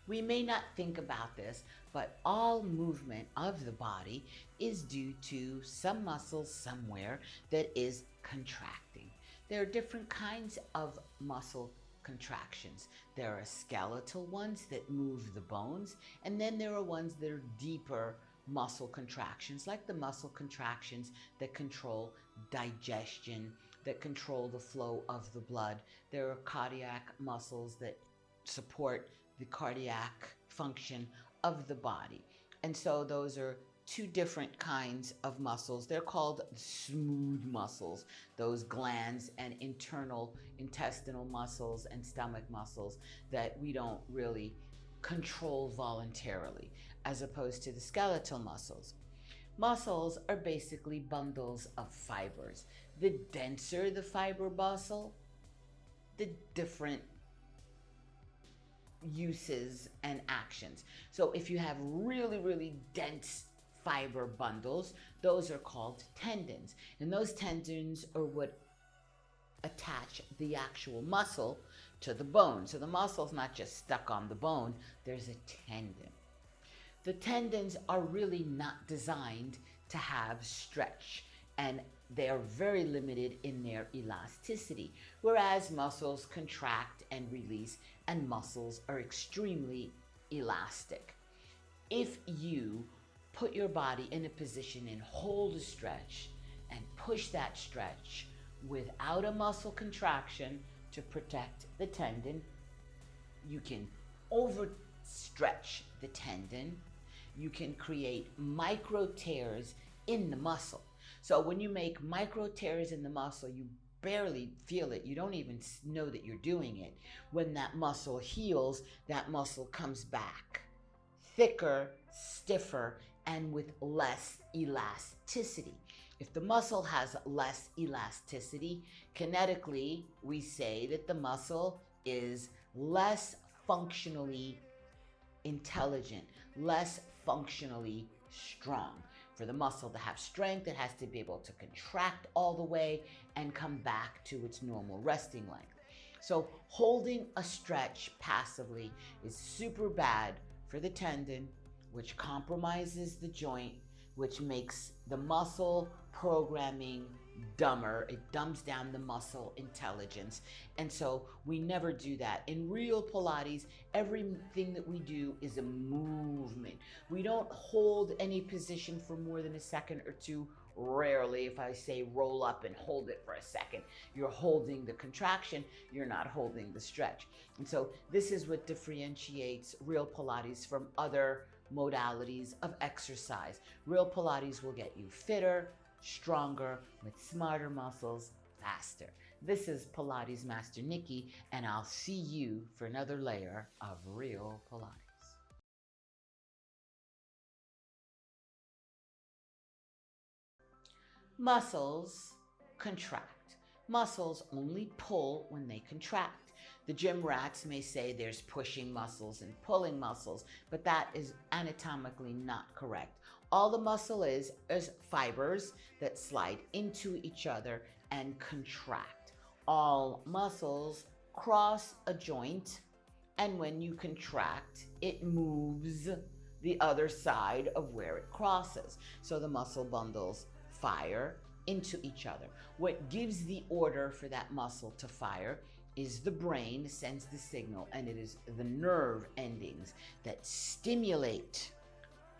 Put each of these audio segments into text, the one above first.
We may not think about this, but all movement of the body is due to some muscle somewhere that is contracting. There are different kinds of muscle contractions. There are skeletal ones that move the bones, and then there are ones that are deeper muscle contractions, like the muscle contractions that control digestion, that control the flow of the blood. There are cardiac muscles that support the cardiac function of the body. And so those are two different kinds of muscles. They're called smooth muscles, those glands and internal intestinal muscles and stomach muscles that we don't really control voluntarily, as opposed to the skeletal muscles. Muscles are basically bundles of fibers. The denser the fiber muscle, the different uses and actions. So if you have really, really dense fiber bundles, those are called tendons. And those tendons are what attach the actual muscle to the bone. So the muscle's not just stuck on the bone, there's a tendon. The tendons are really not designed to have stretch, and they are very limited in their elasticity, whereas muscles contract and release, and muscles are extremely elastic. If you put your body in a position and hold a stretch and push that stretch without a muscle contraction to protect the tendon, you can overstretch the tendon. You can create micro tears in the muscle. So when you make micro tears in the muscle, you barely feel it. You don't even know that you're doing it. When that muscle heals, that muscle comes back thicker, stiffer, and with less elasticity. If the muscle has less elasticity, kinetically, we say that the muscle is less functionally intelligent, less functionally strong. For the muscle to have strength, it has to be able to contract all the way and come back to its normal resting length. So holding a stretch passively is super bad for the tendon, which compromises the joint, which makes the muscle programming dumber. It dumbs down the muscle intelligence. And so we never do that. In real Pilates, everything that we do is a movement. We don't hold any position for more than a second or two. Rarely, if I say roll up and hold it for a second, you're holding the contraction, you're not holding the stretch. And so this is what differentiates real Pilates from other modalities of exercise. Real Pilates will get you fitter, stronger, with smarter muscles, faster. This is Pilates Master Nikki, and I'll see you for another layer of real Pilates. Muscles contract. Muscles only pull when they contract. The gym rats may say there's pushing muscles and pulling muscles, but that is anatomically not correct. All the muscle is fibers that slide into each other and contract. All muscles cross a joint, and when you contract, it moves the other side of where it crosses. So the muscle bundles fire into each other. What gives the order for that muscle to fire is the brain sends the signal, and it is the nerve endings that stimulate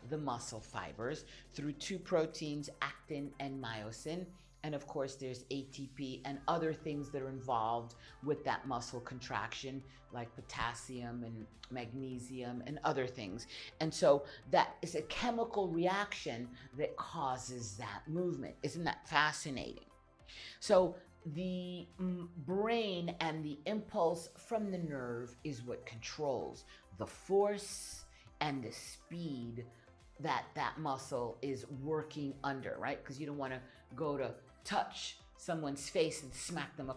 the muscle fibers through two proteins, actin and myosin. And of course, there's ATP and other things that are involved with that muscle contraction, like potassium and magnesium and other things. And so that is a chemical reaction that causes that movement. Isn't that fascinating? So the brain and the impulse from the nerve is what controls the force and the speed that that muscle is working under, right? Because you don't want to go to touch someone's face and smack them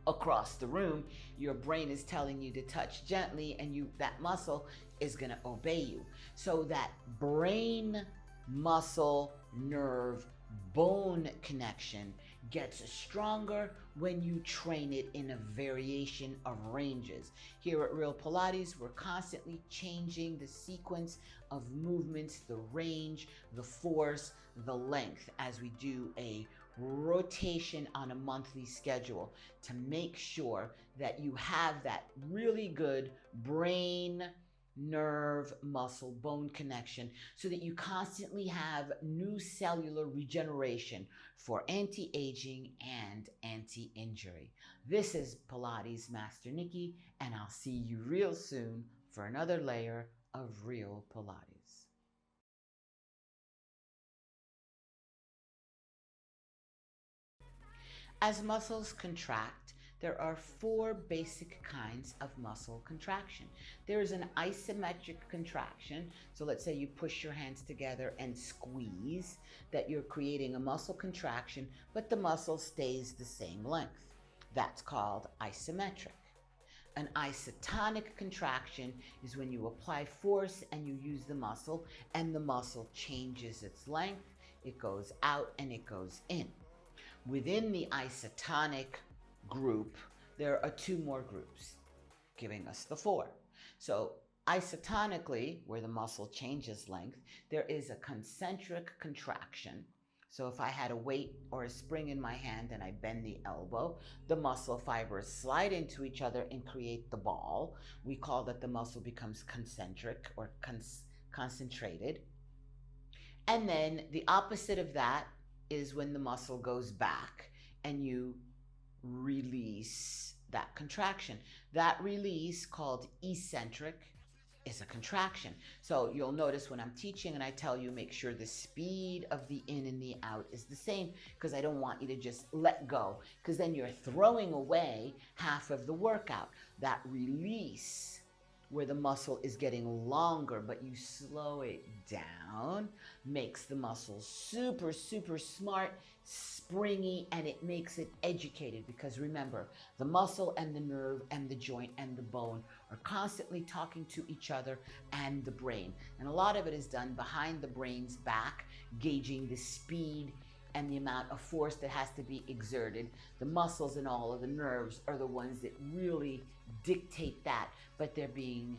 across the room. Your brain is telling you to touch gently, and that muscle is going to obey you. So that brain muscle nerve bone connection gets stronger when you train it in a variation of ranges. Here at Real Pilates, we're constantly changing the sequence of movements, the range, the force, the length, as we do a rotation on a monthly schedule to make sure that you have that really good brain, nerve, muscle, bone connection so that you constantly have new cellular regeneration for anti-aging and anti-injury. This is Pilates Master Nikki, and I'll see you real soon for another layer of Real Pilates. As muscles contract, there are four basic kinds of muscle contraction. There is an isometric contraction. So let's say you push your hands together and squeeze, that you're creating a muscle contraction, but the muscle stays the same length. That's called isometric. An isotonic contraction is when you apply force and you use the muscle, and the muscle changes its length. It goes out and it goes in. Within the isotonic group, there are two more groups, giving us the four. So isotonically, where the muscle changes length, there is a concentric contraction. So if I had a weight or a spring in my hand and I bend the elbow, the muscle fibers slide into each other and create the ball. We call that the muscle becomes concentric or concentrated. And then the opposite of that is when the muscle goes back and you release that contraction. That release, called eccentric, is a contraction. So you'll notice when I'm teaching and I tell you make sure the speed of the in and the out is the same, because I don't want you to just let go, because then you're throwing away half of the workout. That release, where the muscle is getting longer but you slow it down, makes the muscle super, super smart, springy, and it makes it educated, because remember, the muscle and the nerve and the joint and the bone are constantly talking to each other and the brain. And a lot of it is done behind the brain's back, gauging the speed and the amount of force that has to be exerted. The muscles and all of the nerves are the ones that really dictate that, but they're being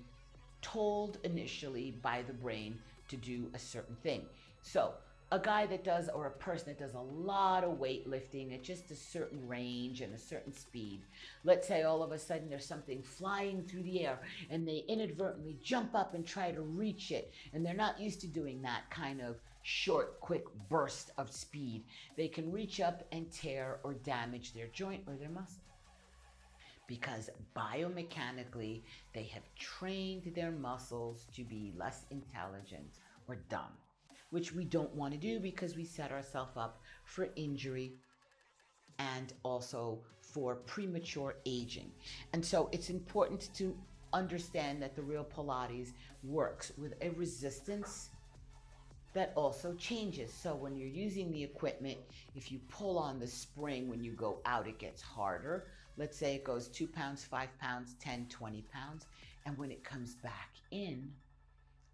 told initially by the brain to do a certain thing. So a guy that does, or a person that does a lot of weightlifting at just a certain range and a certain speed, let's say all of a sudden there's something flying through the air and they inadvertently jump up and try to reach it, and they're not used to doing that kind of short, quick burst of speed. They can reach up and tear or damage their joint or their muscle, because biomechanically they have trained their muscles to be less intelligent or dumb, which we don't want to do, because we set ourselves up for injury and also for premature aging. And so it's important to understand that the Real Pilates works with a resistance that also changes. So when you're using the equipment, if you pull on the spring, when you go out, it gets harder. Let's say it goes 2 pounds, 5 pounds, 10, 20 pounds. And when it comes back in,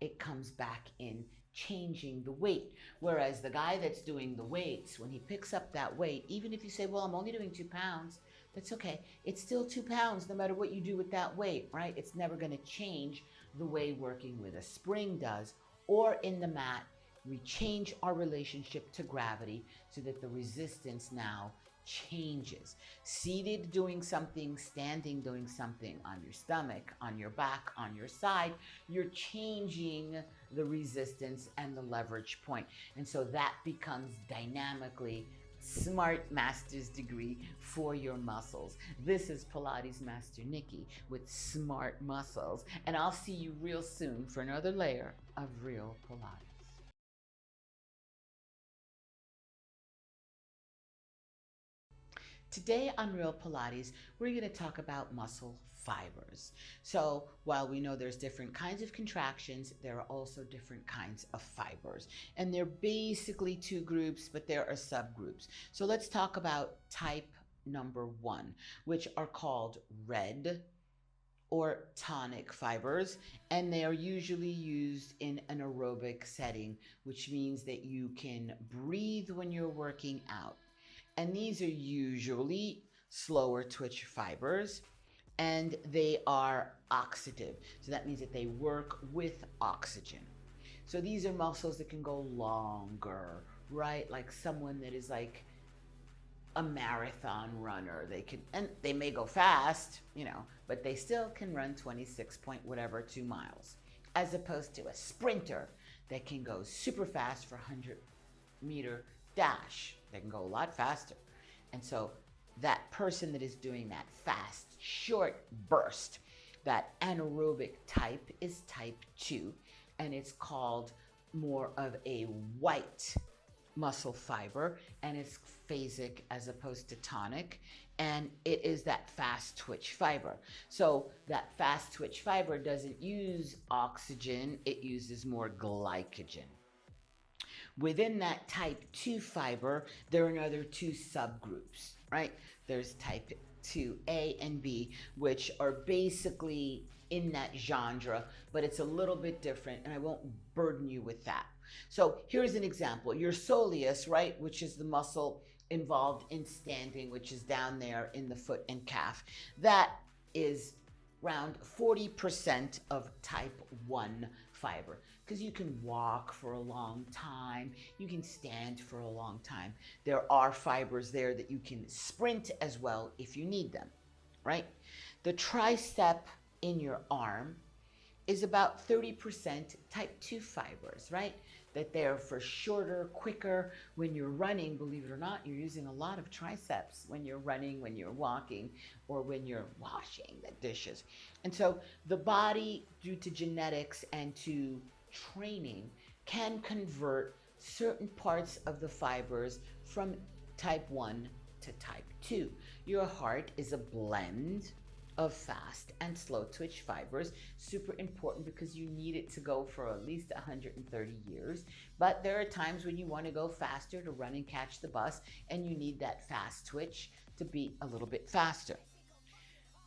it comes back in changing the weight. Whereas the guy that's doing the weights, when he picks up that weight, even if you say, well, I'm only doing 2 pounds, that's okay. It's still 2 pounds no matter what you do with that weight, right? It's never going to change the way working with a spring does, or in the mat. We change our relationship to gravity so that the resistance now changes. Seated doing something, standing doing something, on your stomach, on your back, on your side, you're changing the resistance and the leverage point. And so that becomes dynamically smart master's degree for your muscles. This is Pilates Master Nikki with smart muscles, and I'll see you real soon for another layer of Real Pilates. Today on Real Pilates, we're going to talk about muscle fibers. So while we know there's different kinds of contractions, there are also different kinds of fibers. And they're basically two groups, but there are subgroups. So let's talk about type number 1, which are called red or tonic fibers, and they are usually used in an aerobic setting, which means that you can breathe when you're working out. And these are usually slower twitch fibers, and they are oxidative. So that means that they work with oxygen. So these are muscles that can go longer, right? Like someone that is like a marathon runner. They can, and they may go fast, but they still can run 26 point whatever 2 miles, as opposed to a sprinter that can go super fast for 100-meter dash. They can go a lot faster. And so that person that is doing that fast, short burst, that anaerobic type is type 2, and it's called more of a white muscle fiber, and it's phasic as opposed to tonic, and it is that fast twitch fiber. So that fast twitch fiber doesn't use oxygen, it uses more glycogen. Within that type 2 fiber, there are another 2 subgroups, right? There's type 2A and B, which are basically in that genre, but it's a little bit different, and I won't burden you with that. So here's an example. Your soleus, right, which is the muscle involved in standing, which is down there in the foot and calf, that is around 40% of type 1 fiber, because you can walk for a long time, you can stand for a long time. There are fibers there that you can sprint as well if you need them, right? The tricep in your arm is about 30% type 2 fibers, right? That they're for shorter, quicker. When you're running, believe it or not, you're using a lot of triceps when you're running, when you're walking, or when you're washing the dishes. And so the body, due to genetics and to training, can convert certain parts of the fibers from type 1 to type 2. Your heart is a blend of fast and slow twitch fibers. Super important because you need it to go for at least 130 years. But there are times when you want to go faster to run and catch the bus, and you need that fast twitch to be a little bit faster.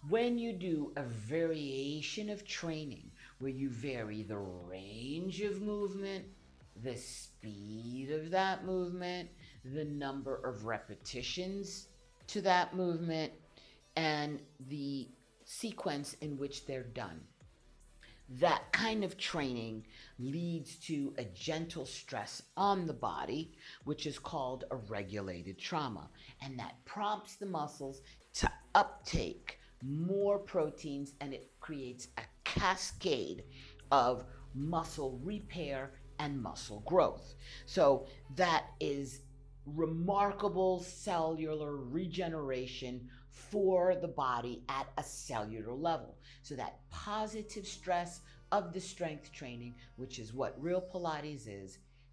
When you do a variation of training where you vary the range of movement, the speed of that movement, the number of repetitions to that movement, and the sequence in which they're done, that kind of training leads to a gentle stress on the body, which is called a regulated trauma. And that prompts the muscles to uptake more proteins, and it creates a cascade of muscle repair and muscle growth. So that is remarkable cellular regeneration for the body at a cellular level. So that positive stress of the strength training, which is what real Pilates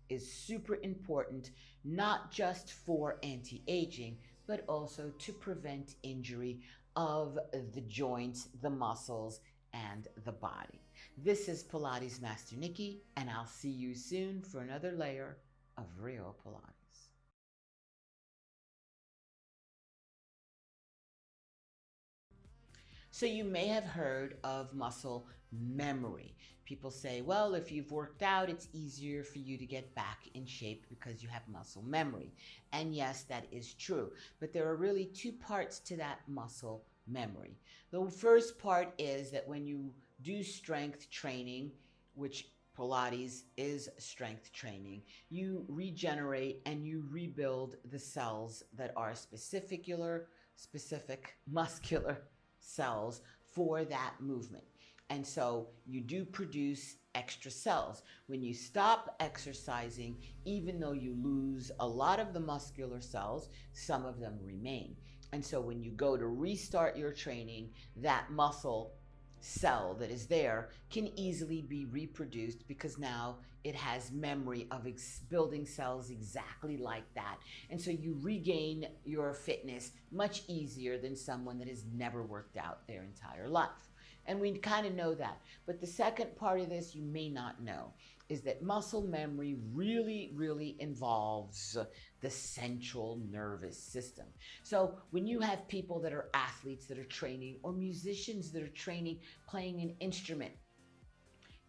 is super important, not just for anti-aging, but also to prevent injury of the joints, the muscles, and the body. This is Pilates Master Nikki, and I'll see you soon for another layer of real Pilates. So you may have heard of muscle memory. People say, well, if you've worked out, it's easier for you to get back in shape because you have muscle memory. And yes, that is true. But there are really 2 parts to that muscle memory. The first part is that when you do strength training, which Pilates is strength training, you regenerate and you rebuild the cells that are specific muscular cells for that movement. And so you do produce extra cells. When you stop exercising, even though you lose a lot of the muscular cells, some of them remain. And so when you go to restart your training, that muscle cell that is there can easily be reproduced because now it has memory of building cells exactly like that. And so you regain your fitness much easier than someone that has never worked out their entire life. And we kind of know that. But the second part of this you may not know. is that muscle memory really involves the central nervous system. So when you have people that are athletes that are training, or musicians that are training, playing an instrument,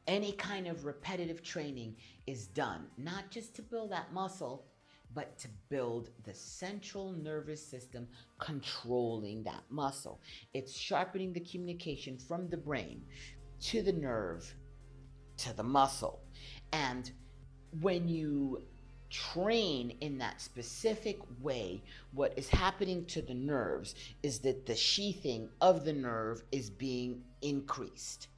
any kind of repetitive training is done, not just to build that muscle, but to build the central nervous system controlling that muscle. It's sharpening the communication from the brain to the nerve to the muscle. And when you train in that specific way, what is happening to the nerves is that the sheathing of the nerve is being increased.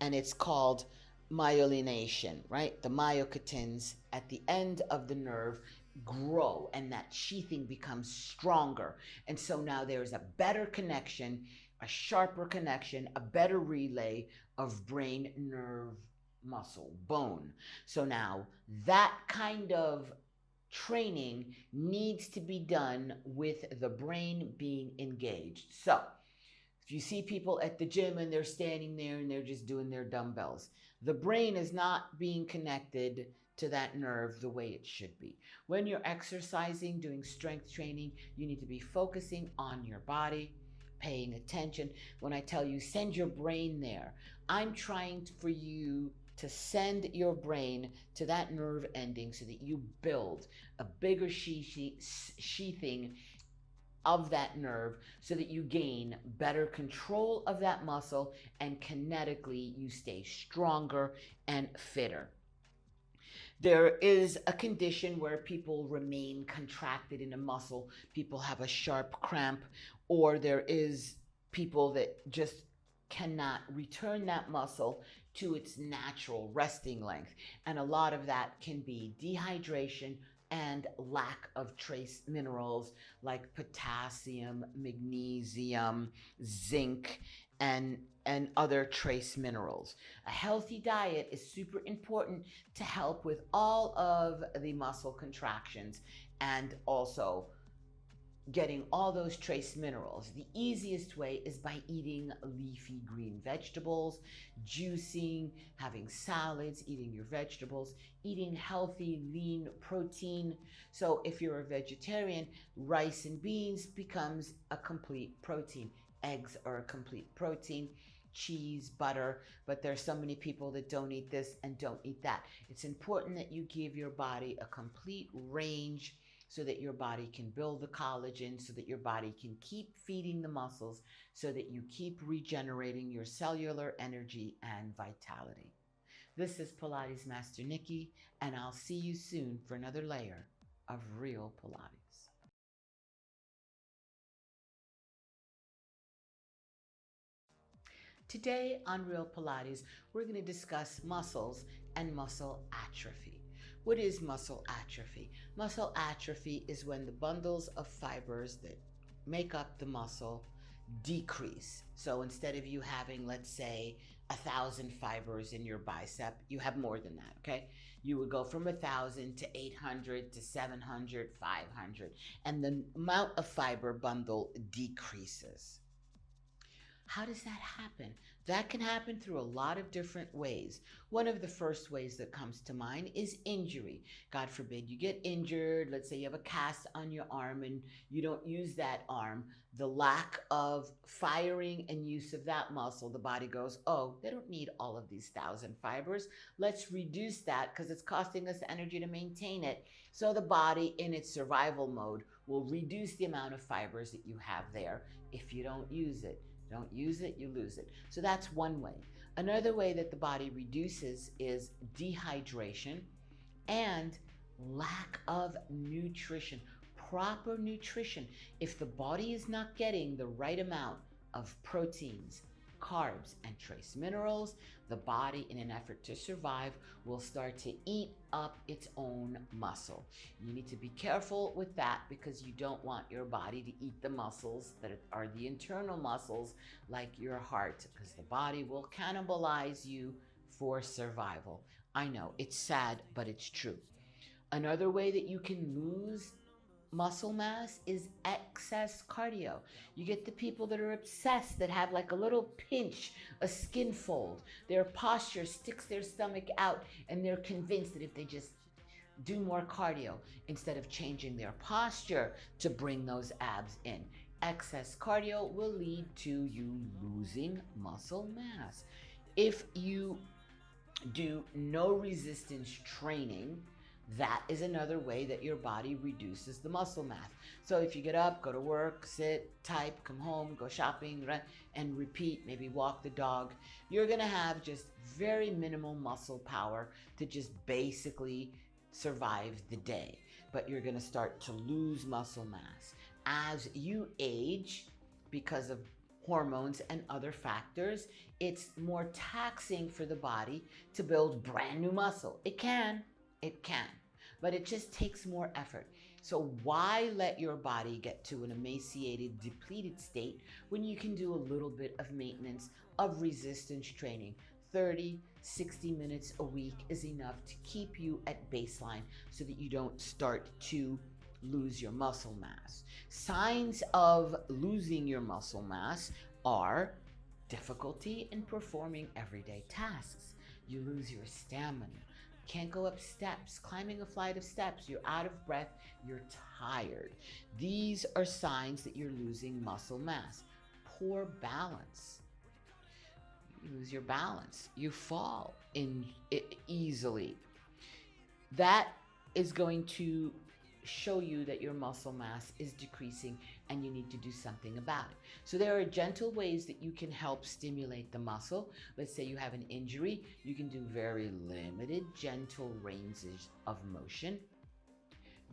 And it's called myelination, right? The myokines at the end of the nerve grow and that sheathing becomes stronger. And so now there's a better connection, a sharper connection, a better relay of brain, nerve, muscle, bone. So now that kind of training needs to be done with the brain being engaged. So if you see people at the gym and they're standing there and they're just doing their dumbbells, the brain is not being connected to that nerve the way it should be. When you're exercising, doing strength training, you need to be focusing on your body, paying attention. When I tell you send your brain there, I'm trying for you to send your brain to that nerve ending so that you build a bigger sheathing of that nerve so that you gain better control of that muscle, and kinetically you stay stronger and fitter. There is a condition where people remain contracted in a muscle. People have a sharp cramp, or there is people that just cannot return that muscle to its natural resting length. And a lot of that can be dehydration and lack of trace minerals like potassium, magnesium, zinc, and other trace minerals. A healthy diet is super important to help with all of the muscle contractions and also getting all those trace minerals. The easiest way is by eating leafy green vegetables, juicing, having salads, eating your vegetables, eating healthy, lean protein. So if you're a vegetarian, rice and beans becomes a complete protein. Eggs are a complete protein. Cheese, butter, but there's so many people that don't eat this and don't eat that. It's important that you give your body a complete range so that your body can build the collagen, so that your body can keep feeding the muscles, so that you keep regenerating your cellular energy and vitality. This is Pilates Master Nikki, and I'll see you soon for another layer of real Pilates. Today on Real Pilates, we're going to discuss muscles and muscle atrophy. What is muscle atrophy? Muscle atrophy is when the bundles of fibers that make up the muscle decrease. So instead of you having, let's say, 1,000 fibers in your bicep, you have more than that, okay? You would go from 1,000 to 800 to 700, 500, and the amount of fiber bundle decreases. How does that happen? That can happen through a lot of different ways. One of the first ways that comes to mind is injury. God forbid you get injured. Let's say you have a cast on your arm and you don't use that arm. The lack of firing and use of that muscle, the body goes, oh, they don't need all of these 1,000 fibers. Let's reduce that because it's costing us energy to maintain it. So the body, in its survival mode, will reduce the amount of fibers that you have there if you don't use it. Don't use it, you lose it. So that's one way. Another way that the body reduces is dehydration and lack of nutrition, proper nutrition. If the body is not getting the right amount of proteins, carbs, and trace minerals, the body, in an effort to survive, will start to eat up its own muscle. You need to be careful with that because you don't want your body to eat the muscles that are the internal muscles like your heart, because the body will cannibalize you for survival. I know, it's sad, but it's true. Another way that you can lose muscle mass is excess cardio. You get the people that are obsessed, that have like a little pinch, a skin fold. Their posture sticks their stomach out, and they're convinced that if they just do more cardio instead of changing their posture to bring those abs in, excess cardio will lead to you losing muscle mass. If you do no resistance training, that is another way that your body reduces the muscle mass. So if you get up, go to work, sit, type, come home, go shopping, and repeat, maybe walk the dog, you're gonna have just very minimal muscle power to just basically survive the day. But you're gonna start to lose muscle mass. As you age, because of hormones and other factors, it's more taxing for the body to build brand new muscle. It can, but it just takes more effort. So why let your body get to an emaciated, depleted state when you can do a little bit of maintenance of resistance training? 30, 60 minutes a week is enough to keep you at baseline so that you don't start to lose your muscle mass. Signs of losing your muscle mass are difficulty in performing everyday tasks. You lose your stamina. Can't go up steps, climbing a flight of steps. You're out of breath. You're tired. These are signs that you're losing muscle mass. Poor balance. You lose your balance. You fall easily. That is going to show you that your muscle mass is decreasing and you need to do something about it. So there are gentle ways that you can help stimulate the muscle. Let's say you have an injury, you can do very limited, gentle ranges of motion.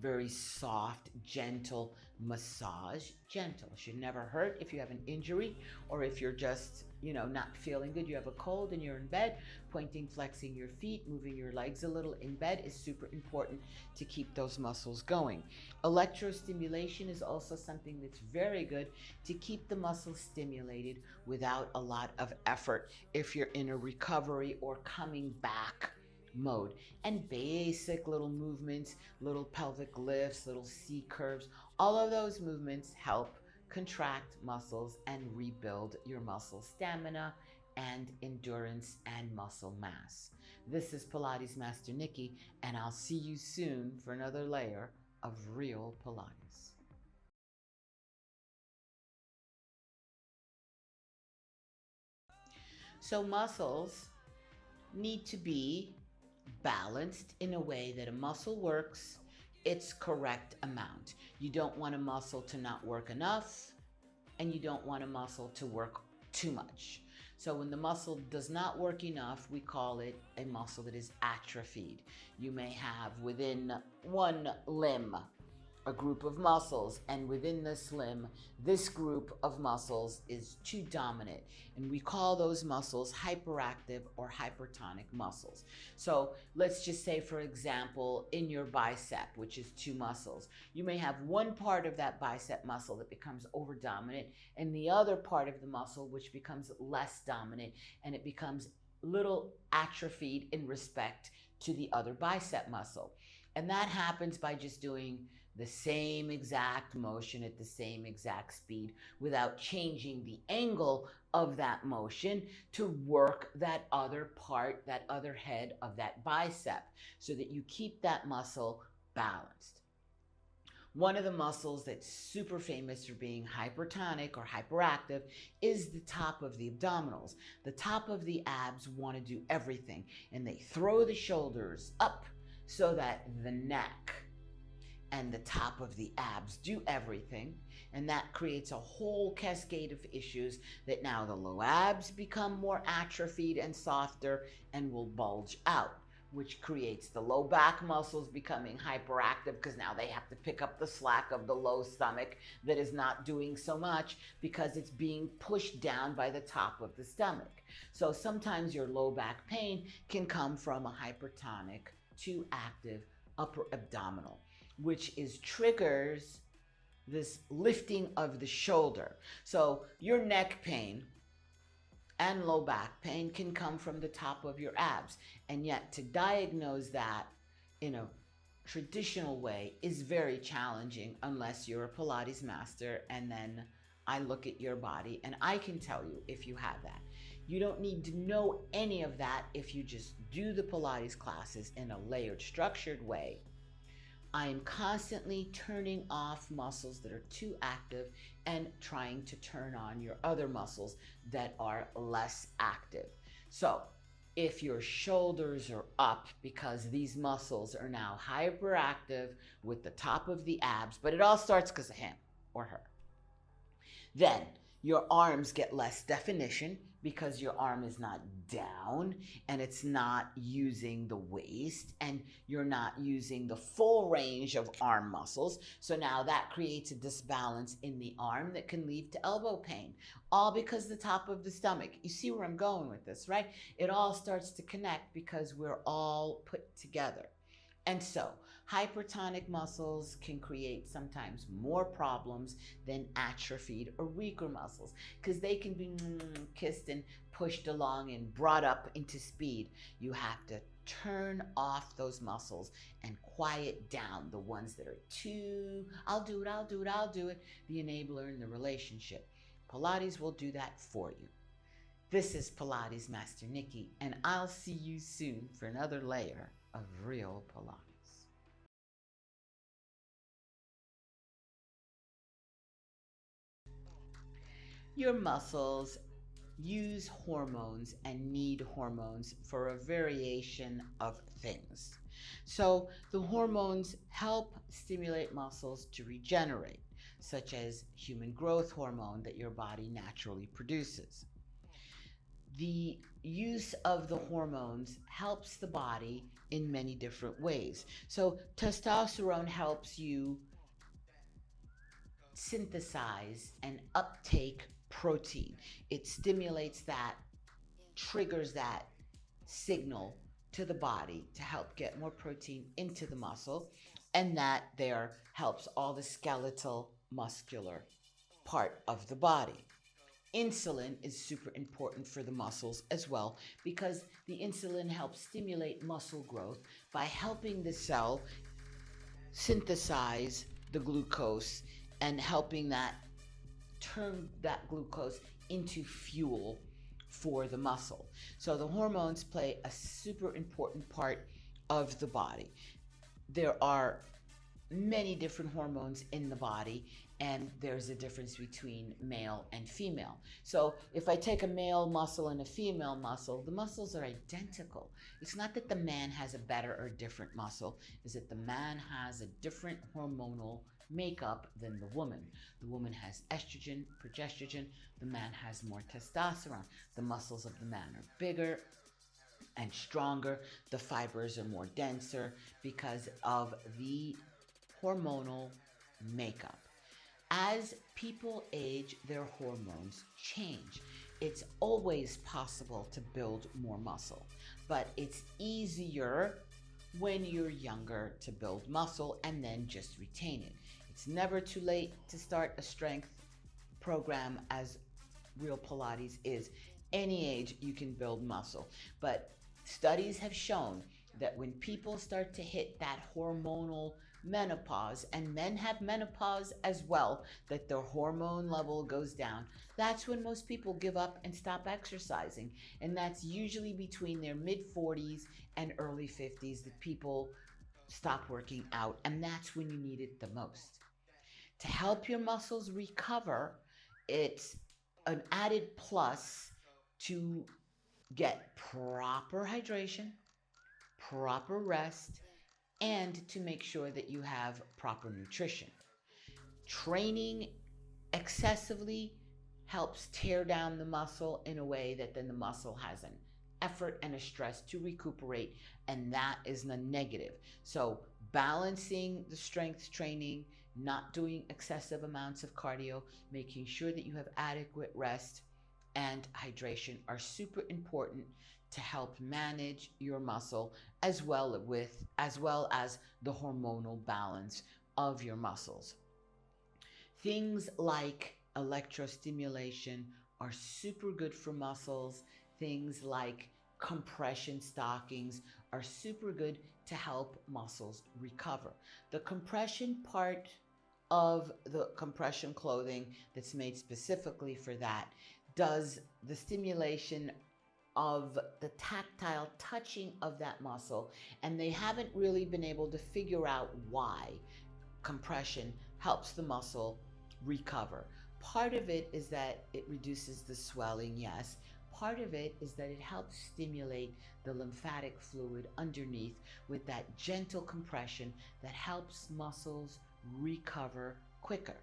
Very soft, gentle massage. Gentle. Should never hurt if you have an injury, or if you're just, not feeling good, you have a cold and you're in bed, pointing, flexing your feet, moving your legs a little in bed is super important to keep those muscles going. Electrostimulation is also something that's very good to keep the muscles stimulated without a lot of effort if you're in a recovery or coming back mode. And basic little movements, little pelvic lifts, little C curves, all of those movements help contract muscles and rebuild your muscle stamina and endurance and muscle mass. This is Pilates Master Nikki, and I'll see you soon for another layer of real Pilates. So muscles need to be balanced in a way that a muscle works its correct amount. You don't want a muscle to not work enough, and you don't want a muscle to work too much. So when the muscle does not work enough, we call it a muscle that is atrophied. You may have within one limb a group of muscles, and within this limb, this group of muscles is too dominant, and we call those muscles hyperactive or hypertonic muscles. So let's just say, for example, in your bicep, which is two muscles, you may have one part of that bicep muscle that becomes over dominant, and the other part of the muscle which becomes less dominant, and it becomes little atrophied in respect to the other bicep muscle. And that happens by just doing the same exact motion at the same exact speed without changing the angle of that motion to work that other part, that other head of that bicep, so that you keep that muscle balanced. One of the muscles that's super famous for being hypertonic or hyperactive is the top of the abdominals. The top of the abs want to do everything, and they throw the shoulders up so that the neck and the top of the abs do everything, and that creates a whole cascade of issues that now the low abs become more atrophied and softer and will bulge out, which creates the low back muscles becoming hyperactive because now they have to pick up the slack of the low stomach that is not doing so much because it's being pushed down by the top of the stomach. So sometimes your low back pain can come from a hypertonic to active upper abdominal, which triggers this lifting of the shoulder. So your neck pain and low back pain can come from the top of your abs. And yet to diagnose that in a traditional way is very challenging unless you're a Pilates master, and then I look at your body and I can tell you if you have that. You don't need to know any of that if you just do the Pilates classes in a layered, structured way. I am constantly turning off muscles that are too active and trying to turn on your other muscles that are less active. So if your shoulders are up because these muscles are now hyperactive with the top of the abs, but it all starts because of him or her, then your arms get less definition because your arm is not down and it's not using the waist, and you're not using the full range of arm muscles. So now that creates a disbalance in the arm that can lead to elbow pain, all because the top of the stomach. You see where I'm going with this, right? It all starts to connect because we're all put together. And so hypertonic muscles can create sometimes more problems than atrophied or weaker muscles, because they can be kissed and pushed along and brought up into speed. You have to turn off those muscles and quiet down the ones that are too, I'll do it, I'll do it, I'll do it, the enabler in the relationship. Pilates will do that for you. This is Pilates Master Nikki, and I'll see you soon for another layer of real Pilates. Your muscles use hormones and need hormones for a variation of things. So the hormones help stimulate muscles to regenerate, such as human growth hormone that your body naturally produces. The use of the hormones helps the body in many different ways. So testosterone helps you synthesize and uptake protein. It stimulates that, triggers that signal to the body to help get more protein into the muscle, and that there helps all the skeletal muscular part of the body. Insulin is super important for the muscles as well, because the insulin helps stimulate muscle growth by helping the cell synthesize the glucose and helping that turn that glucose into fuel for the muscle. So the hormones play a super important part of the body. There are many different hormones in the body, and there's a difference between male and female. So if I take a male muscle and a female muscle, the muscles are identical. It's not that the man has a better or different muscle, it's that the man has a different hormonal makeup than the woman. The woman has estrogen, progesterone, the man has more testosterone. The muscles of the man are bigger and stronger, the fibers are more denser because of the hormonal makeup. As people age, their hormones change. It's always possible to build more muscle, but it's easier when you're younger to build muscle and then just retain it. It's never too late to start a strength program, as real Pilates is. Any age you can build muscle, but studies have shown that when people start to hit that hormonal menopause, and men have menopause as well, that their hormone level goes down, that's when most people give up and stop exercising. And that's usually between their mid 40s and early 50s that people stop working out, and that's when you need it the most. To help your muscles recover, it's an added plus to get proper hydration, proper rest, and to make sure that you have proper nutrition. Training excessively helps tear down the muscle in a way that then the muscle has an effort and a stress to recuperate, and that is the negative. So balancing the strength training, not doing excessive amounts of cardio, making sure that you have adequate rest and hydration are super important to help manage your muscle, as well as the hormonal balance of your muscles. Things like electrostimulation are super good for muscles. Things like compression stockings are super good to help muscles recover. The compression part of the compression clothing that's made specifically for that does the stimulation of the tactile touching of that muscle, and they haven't really been able to figure out why compression helps the muscle recover. Part of it is that it reduces the swelling, yes. Part of it is that it helps stimulate the lymphatic fluid underneath with that gentle compression that helps muscles recover quicker.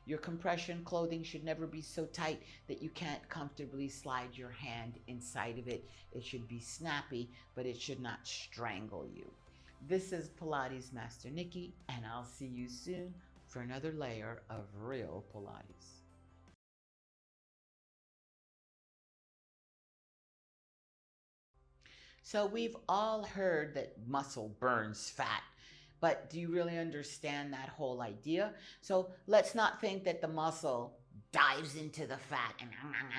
Your compression clothing should never be so tight that you can't comfortably slide your hand inside of it. It should be snappy, but it should not strangle you. This is Pilates Master Nikki, and I'll see you soon for another layer of real Pilates. So we've all heard that muscle burns fat, but do you really understand that whole idea? So let's not think that the muscle dives into the fat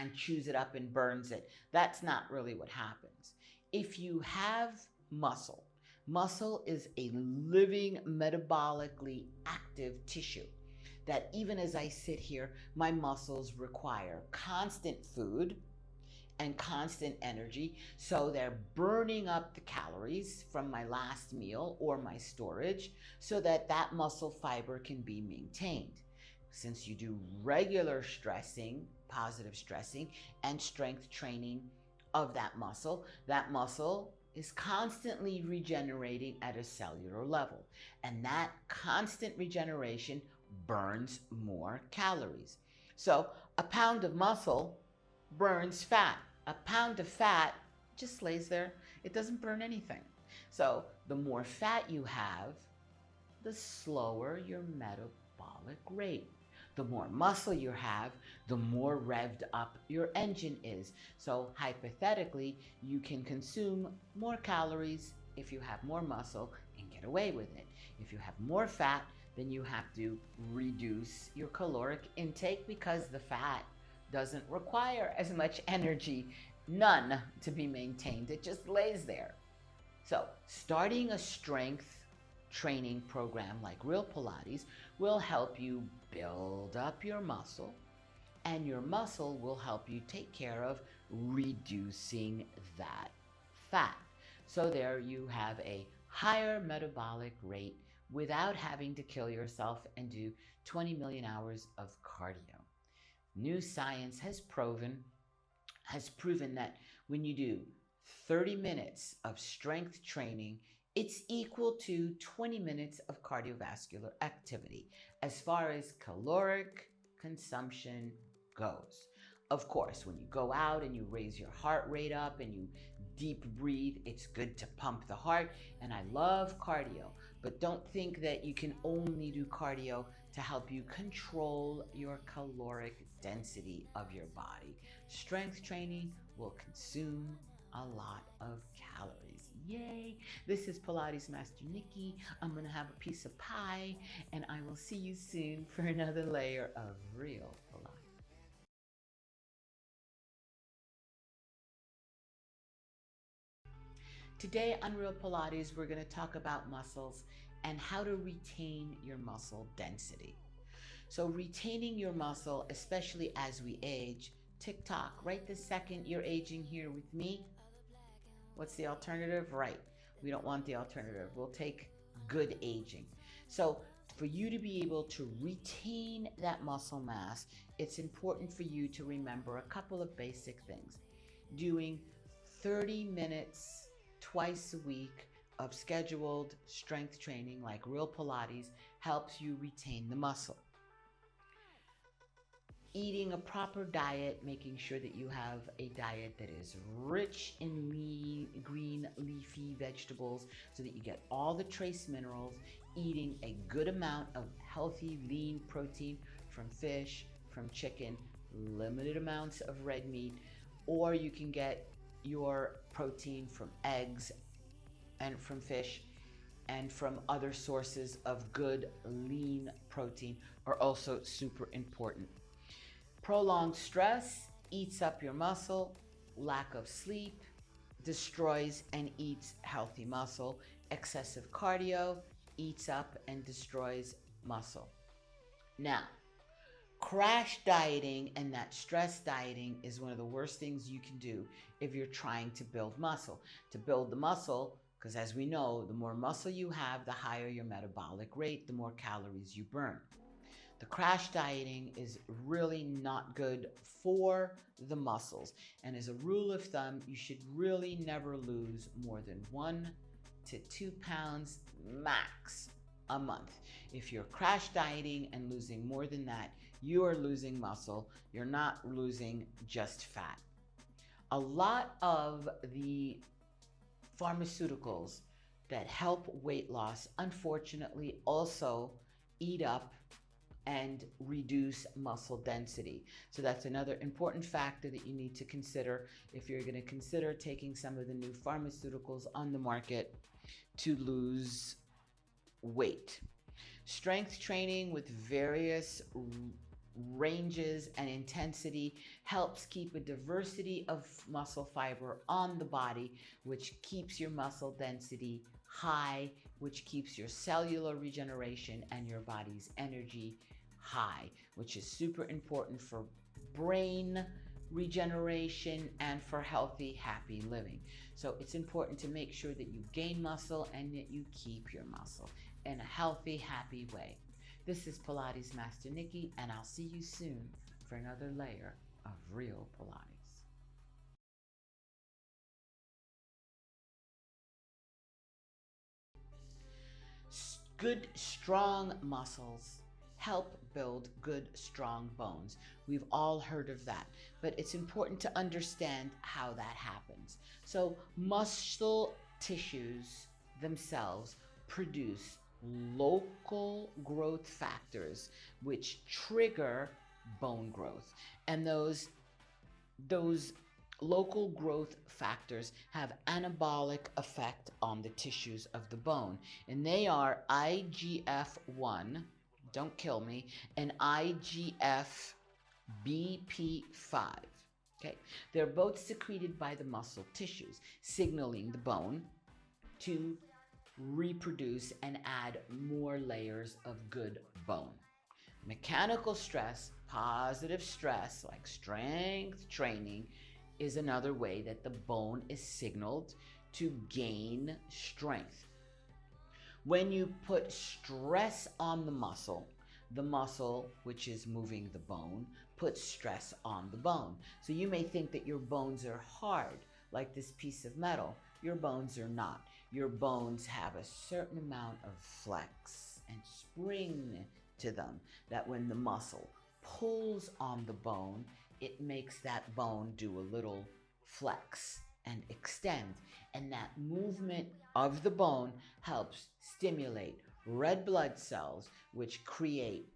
and chews it up and burns it. That's not really what happens. If you have muscle, muscle is a living, metabolically active tissue that even as I sit here, my muscles require constant food and constant energy. So they're burning up the calories from my last meal or my storage so that that muscle fiber can be maintained. Since you do regular stressing, positive stressing, and strength training of that muscle is constantly regenerating at a cellular level. And that constant regeneration burns more calories. So a pound of muscle burns fat. A pound of fat just lays there. It doesn't burn anything. So the more fat you have, the slower your metabolic rate. The more muscle you have, the more revved up your engine is. So hypothetically, you can consume more calories if you have more muscle and get away with it. If you have more fat, then you have to reduce your caloric intake because the fat doesn't require as much energy, none, to be maintained. It just lays there. So starting a strength training program like Real Pilates will help you build up your muscle, and your muscle will help you take care of reducing that fat. So there you have a higher metabolic rate without having to kill yourself and do 20 million hours of cardio. New science has proven that when you do 30 minutes of strength training, it's equal to 20 minutes of cardiovascular activity as far as caloric consumption goes. Of course, when you go out and you raise your heart rate up and you deep breathe, it's good to pump the heart. And I love cardio, but don't think that you can only do cardio to help you control your caloric density of your body. Strength training will consume a lot of calories. Yay! This is Pilates Master Nikki. I'm going to have a piece of pie, and I will see you soon for another layer of real Pilates. Today on Real Pilates, we're going to talk about muscles and how to retain your muscle density. So retaining your muscle, especially as we age, tick-tock, right this second you're aging here with me. What's the alternative? Right. We don't want the alternative. We'll take good aging. So for you to be able to retain that muscle mass, it's important for you to remember a couple of basic things. Doing 30 minutes twice a week of scheduled strength training like Real Pilates helps you retain the muscle. Eating a proper diet, making sure that you have a diet that is rich in green leafy vegetables so that you get all the trace minerals, eating a good amount of healthy lean protein from fish, from chicken, limited amounts of red meat, or you can get your protein from eggs and from fish and from other sources of good lean protein are also super important. Prolonged stress eats up your muscle. Lack of sleep destroys and eats healthy muscle. Excessive cardio eats up and destroys muscle. Now, crash dieting and that stress dieting is one of the worst things you can do if you're trying to build muscle. To build the muscle, because as we know, the more muscle you have, the higher your metabolic rate, the more calories you burn. The crash dieting is really not good for the muscles. And as a rule of thumb, you should really never lose more than 1 to 2 pounds max a month. If you're crash dieting and losing more than that, you are losing muscle. You're not losing just fat. A lot of the pharmaceuticals that help weight loss, unfortunately, also eat up and reduce muscle density. So that's another important factor that you need to consider if you're going to consider taking some of the new pharmaceuticals on the market to lose weight. Strength training with various ranges and intensity helps keep a diversity of muscle fiber on the body, which keeps your muscle density high, which keeps your cellular regeneration and your body's energy high, which is super important for brain regeneration and for healthy, happy living. So it's important to make sure that you gain muscle and that you keep your muscle in a healthy, happy way. This is Pilates Master Nikki, and I'll see you soon for another layer of real Pilates. Good, strong muscles help build good, strong bones. We've all heard of that, but it's important to understand how that happens. So muscle tissues themselves produce local growth factors which trigger bone growth. And those local growth factors have anabolic effect on the tissues of the bone. And they are IGF-1, don't kill me, and IGF-BP5. Okay? They're both secreted by the muscle tissues, signaling the bone to reproduce and add more layers of good bone. Mechanical stress, positive stress, like strength training, is another way that the bone is signaled to gain strength. When you put stress on the muscle, which is moving the bone, puts stress on the bone. So you may think that your bones are hard, like this piece of metal. Your bones are not. Your bones have a certain amount of flex and spring to them that when the muscle pulls on the bone, it makes that bone do a little flex and extend. And that movement of the bone helps stimulate red blood cells, which create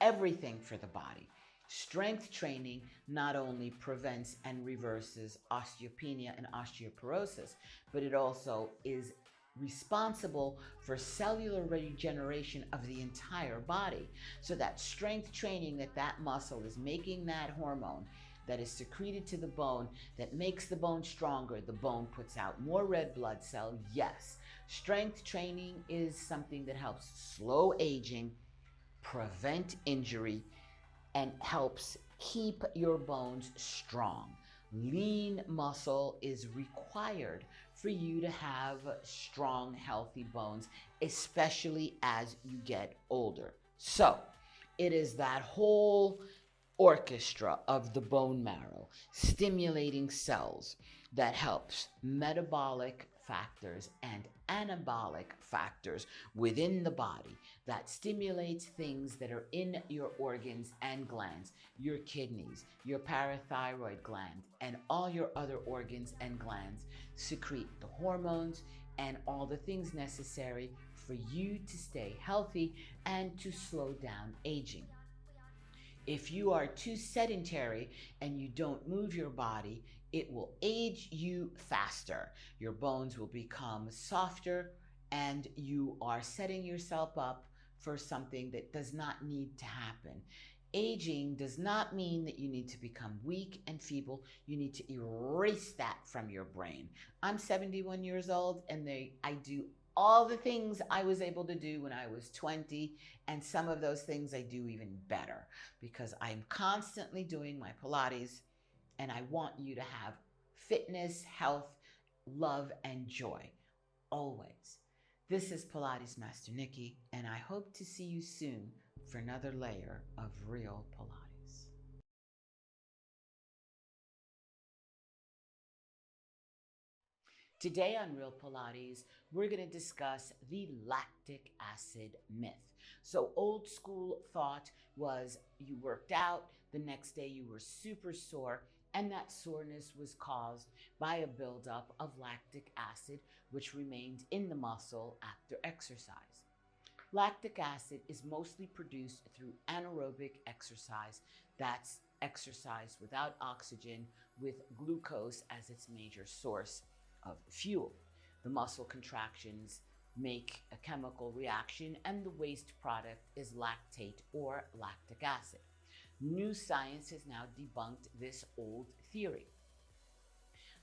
everything for the body. Strength training not only prevents and reverses osteopenia and osteoporosis, but it also is responsible for cellular regeneration of the entire body. So that strength training, that muscle is making that hormone that is secreted to the bone that makes the bone stronger. The bone puts out more red blood cell. Yes, strength training is something that helps slow aging, prevent injury, and helps keep your bones strong. Lean muscle is required for you to have strong, healthy bones, especially as you get older. So it is that whole orchestra of the bone marrow stimulating cells that helps metabolic factors and anabolic factors within the body that stimulates things that are in your organs and glands, your kidneys, your parathyroid gland, and all your other organs and glands secrete the hormones and all the things necessary for you to stay healthy and to slow down aging. If you are too sedentary and you don't move your body, it will age you faster. Your bones will become softer and you are setting yourself up for something that does not need to happen. Aging does not mean that you need to become weak and feeble. You need to erase that from your brain. I'm 71 years old and I do all the things I was able to do when I was 20, and some of those things I do even better because I'm constantly doing my Pilates, and I want you to have fitness, health, love, and joy always. This is Pilates Master Nikki, and I hope to see you soon for another layer of real Pilates. Today on Real Pilates, we're going to discuss the lactic acid myth. So old school thought was you worked out, the next day you were super sore, and that soreness was caused by a buildup of lactic acid, which remained in the muscle after exercise. Lactic acid is mostly produced through anaerobic exercise. That's exercise without oxygen with glucose as its major source of fuel. The muscle contractions make a chemical reaction, and the waste product is lactate or lactic acid. New science has now debunked this old theory.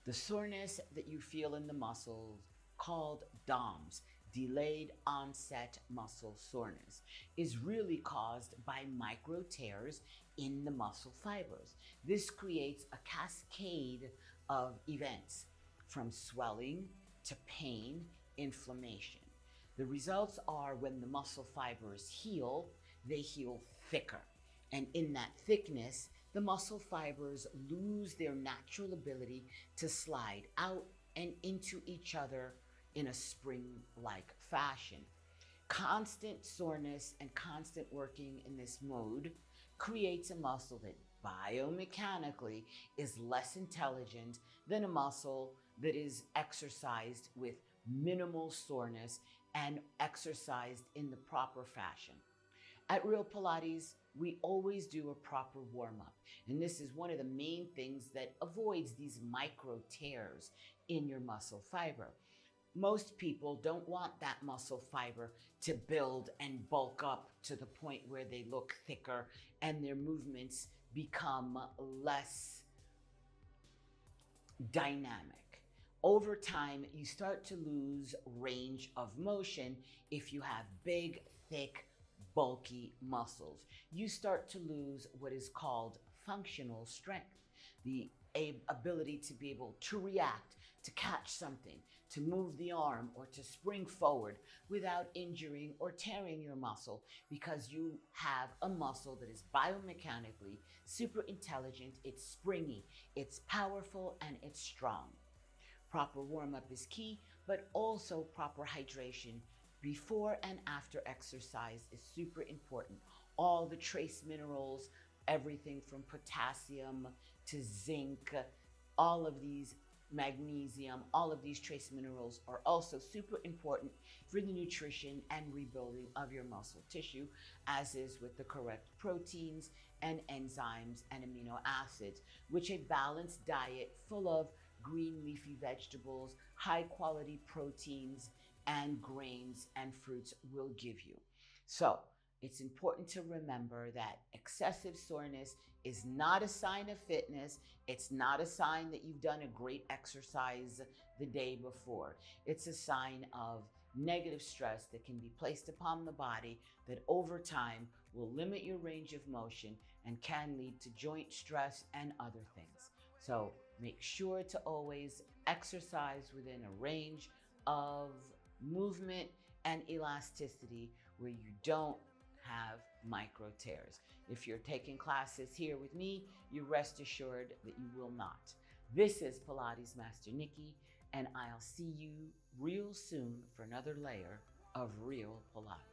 The soreness that you feel in the muscles, called DOMS, delayed onset muscle soreness, is really caused by micro tears in the muscle fibers. This creates a cascade of events from swelling to pain, inflammation. The results are when the muscle fibers heal, they heal thicker. And in that thickness, the muscle fibers lose their natural ability to slide out and into each other in a spring-like fashion. Constant soreness and constant working in this mode creates a muscle that biomechanically is less intelligent than a muscle that is exercised with minimal soreness and exercised in the proper fashion. At Real Pilates, we always do a proper warm-up, and this is one of the main things that avoids these micro tears in your muscle fiber. Most people don't want that muscle fiber to build and bulk up to the point where they look thicker and their movements become less dynamic. Over time, you start to lose range of motion if you have big, thick, bulky muscles. You start to lose what is called functional strength, the ability to be able to react, to catch something, to move the arm, or to spring forward without injuring or tearing your muscle, because you have a muscle that is biomechanically super intelligent, it's springy, it's powerful, and it's strong. Proper warm-up is key, but also proper hydration before and after exercise is super important. All the trace minerals, everything from potassium to zinc, all of these, magnesium, all of these trace minerals are also super important for the nutrition and rebuilding of your muscle tissue, as is with the correct proteins and enzymes and amino acids, which a balanced diet full of green leafy vegetables, high quality proteins, and grains and fruits will give you. So it's important to remember that excessive soreness is not a sign of fitness. It's not a sign that you've done a great exercise the day before. It's a sign of negative stress that can be placed upon the body that over time will limit your range of motion and can lead to joint stress and other things. So make sure to always exercise within a range of movement and elasticity where you don't have micro tears. If you're taking classes here with me, you rest assured that you will not. This is Pilates Master Nikki, and I'll see you real soon for another layer of real Pilates.